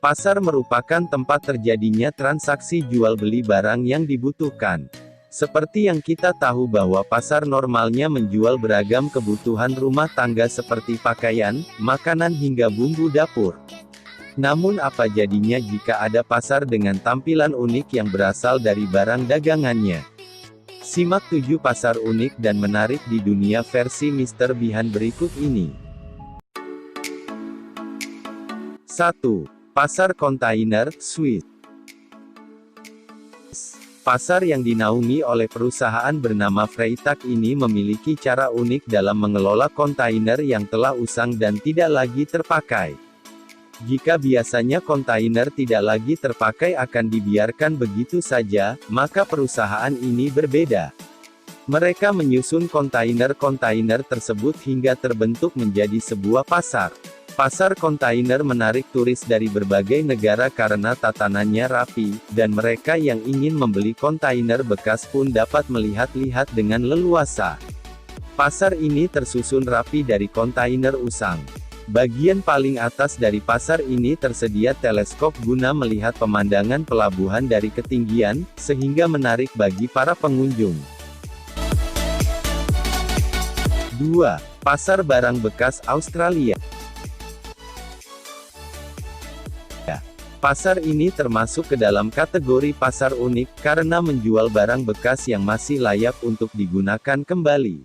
Pasar merupakan tempat terjadinya transaksi jual-beli barang yang dibutuhkan. Seperti yang kita tahu bahwa pasar normalnya menjual beragam kebutuhan rumah tangga seperti pakaian, makanan hingga bumbu dapur. Namun apa jadinya jika ada pasar dengan tampilan unik yang berasal dari barang dagangannya? Simak 7 pasar unik dan menarik di dunia versi Mr. Behan berikut ini. 1. Pasar Kontainer, Swiss. Pasar yang dinaungi oleh perusahaan bernama Freytag ini memiliki cara unik dalam mengelola kontainer yang telah usang dan tidak lagi terpakai. Jika biasanya kontainer tidak lagi terpakai akan dibiarkan begitu saja, maka perusahaan ini berbeda. Mereka menyusun kontainer-kontainer tersebut hingga terbentuk menjadi sebuah pasar. Pasar kontainer menarik turis dari berbagai negara karena tatanannya rapi, dan mereka yang ingin membeli kontainer bekas pun dapat melihat-lihat dengan leluasa. Pasar ini tersusun rapi dari kontainer usang. Bagian paling atas dari pasar ini tersedia teleskop guna melihat pemandangan pelabuhan dari ketinggian, sehingga menarik bagi para pengunjung. 2. Pasar barang bekas Australia. Pasar ini termasuk ke dalam kategori pasar unik, karena menjual barang bekas yang masih layak untuk digunakan kembali.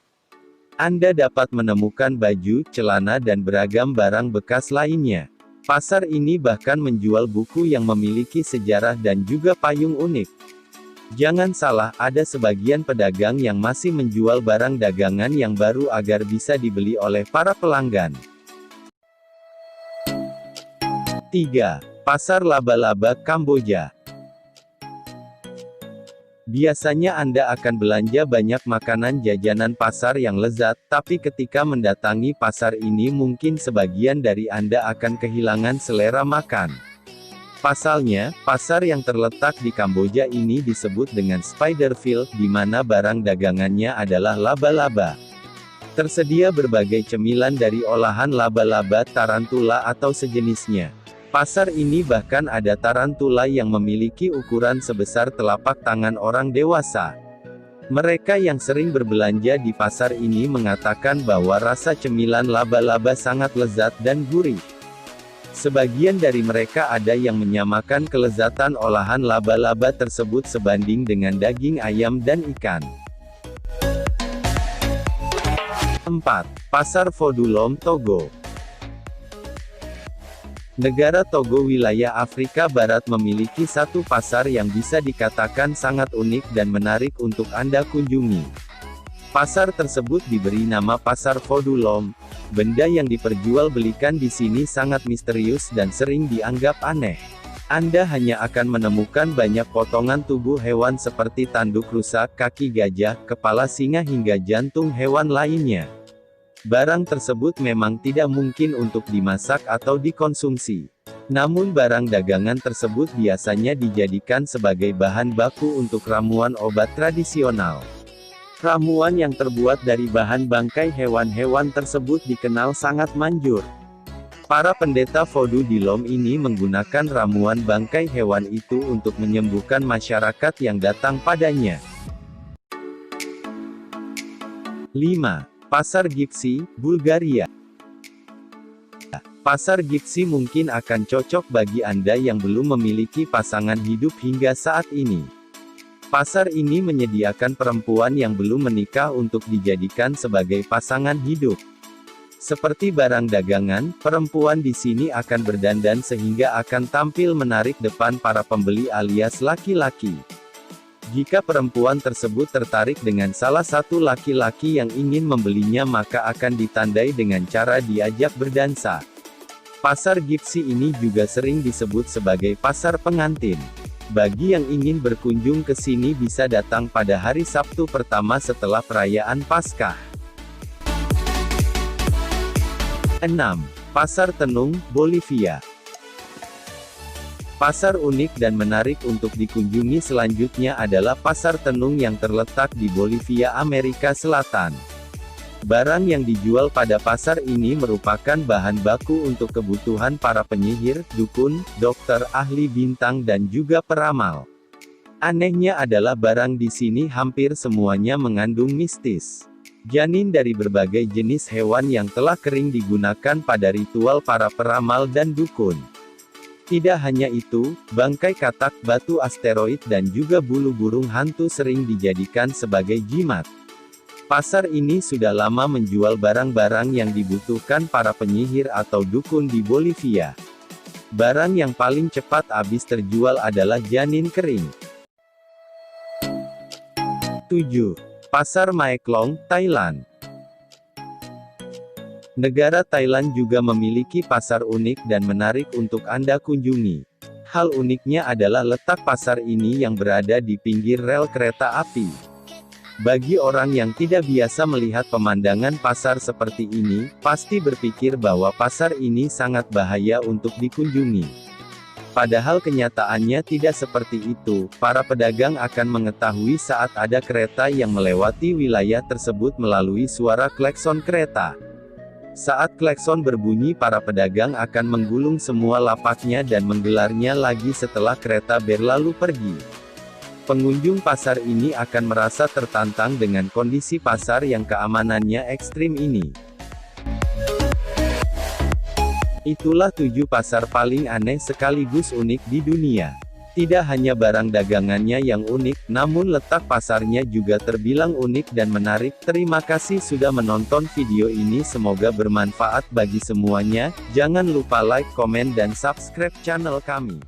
Anda dapat menemukan baju, celana dan beragam barang bekas lainnya. Pasar ini bahkan menjual buku yang memiliki sejarah dan juga payung unik. Jangan salah, ada sebagian pedagang yang masih menjual barang dagangan yang baru agar bisa dibeli oleh para pelanggan. 3. Pasar laba-laba Kamboja. Biasanya Anda akan belanja banyak makanan jajanan pasar yang lezat, tapi ketika mendatangi pasar ini mungkin sebagian dari Anda akan kehilangan selera makan. Pasalnya, pasar yang terletak di Kamboja ini disebut dengan Spiderfield, di mana barang dagangannya adalah laba-laba. Tersedia berbagai cemilan dari olahan laba-laba, tarantula atau sejenisnya. Pasar ini bahkan ada tarantula yang memiliki ukuran sebesar telapak tangan orang dewasa. Mereka yang sering berbelanja di pasar ini mengatakan bahwa rasa cemilan laba-laba sangat lezat dan gurih. Sebagian dari mereka ada yang menyamakan kelezatan olahan laba-laba tersebut sebanding dengan daging ayam dan ikan. 4. Pasar Vodulom, Togo. Negara Togo wilayah Afrika Barat memiliki satu pasar yang bisa dikatakan sangat unik dan menarik untuk Anda kunjungi. Pasar tersebut diberi nama Pasar Vodulom. Benda yang diperjualbelikan di sini sangat misterius dan sering dianggap aneh. Anda hanya akan menemukan banyak potongan tubuh hewan seperti tanduk rusa, kaki gajah, kepala singa hingga jantung hewan lainnya. Barang tersebut memang tidak mungkin untuk dimasak atau dikonsumsi. Namun barang dagangan tersebut biasanya dijadikan sebagai bahan baku untuk ramuan obat tradisional. Ramuan yang terbuat dari bahan bangkai hewan-hewan tersebut dikenal sangat manjur. Para pendeta voodoo di Lom ini menggunakan ramuan bangkai hewan itu untuk menyembuhkan masyarakat yang datang padanya. 5. Pasar Gypsy, Bulgaria. Pasar Gypsy mungkin akan cocok bagi Anda yang belum memiliki pasangan hidup hingga saat ini. Pasar ini menyediakan perempuan yang belum menikah untuk dijadikan sebagai pasangan hidup. Seperti barang dagangan, perempuan di sini akan berdandan sehingga akan tampil menarik depan para pembeli alias laki-laki. Jika perempuan tersebut tertarik dengan salah satu laki-laki yang ingin membelinya maka akan ditandai dengan cara diajak berdansa. Pasar Gypsy ini juga sering disebut sebagai pasar pengantin. Bagi yang ingin berkunjung ke sini bisa datang pada hari Sabtu pertama setelah perayaan Paskah. 6. Pasar Tenung, Bolivia. Pasar unik dan menarik untuk dikunjungi selanjutnya adalah Pasar Tenung yang terletak di Bolivia, Amerika Selatan. Barang yang dijual pada pasar ini merupakan bahan baku untuk kebutuhan para penyihir, dukun, dokter, ahli bintang dan juga peramal. Anehnya adalah barang di sini hampir semuanya mengandung mistis. Janin dari berbagai jenis hewan yang telah kering digunakan pada ritual para peramal dan dukun. Tidak hanya itu, bangkai katak, batu asteroid dan juga bulu burung hantu sering dijadikan sebagai jimat. Pasar ini sudah lama menjual barang-barang yang dibutuhkan para penyihir atau dukun di Bolivia. Barang yang paling cepat habis terjual adalah janin kering. 7. Pasar Mae Klong, Thailand. Negara Thailand juga memiliki pasar unik dan menarik untuk Anda kunjungi. Hal uniknya adalah letak pasar ini yang berada di pinggir rel kereta api. Bagi orang yang tidak biasa melihat pemandangan pasar seperti ini, pasti berpikir bahwa pasar ini sangat bahaya untuk dikunjungi. Padahal kenyataannya tidak seperti itu, para pedagang akan mengetahui saat ada kereta yang melewati wilayah tersebut melalui suara klakson kereta. Saat klakson berbunyi, para pedagang akan menggulung semua lapaknya dan menggelarnya lagi setelah kereta berlalu pergi. Pengunjung pasar ini akan merasa tertantang dengan kondisi pasar yang keamanannya ekstrim ini. Itulah 7 pasar paling aneh sekaligus unik di dunia. Tidak hanya barang dagangannya yang unik, namun letak pasarnya juga terbilang unik dan menarik. Terima kasih sudah menonton video ini, semoga bermanfaat bagi semuanya. Jangan lupa like, komen dan subscribe channel kami.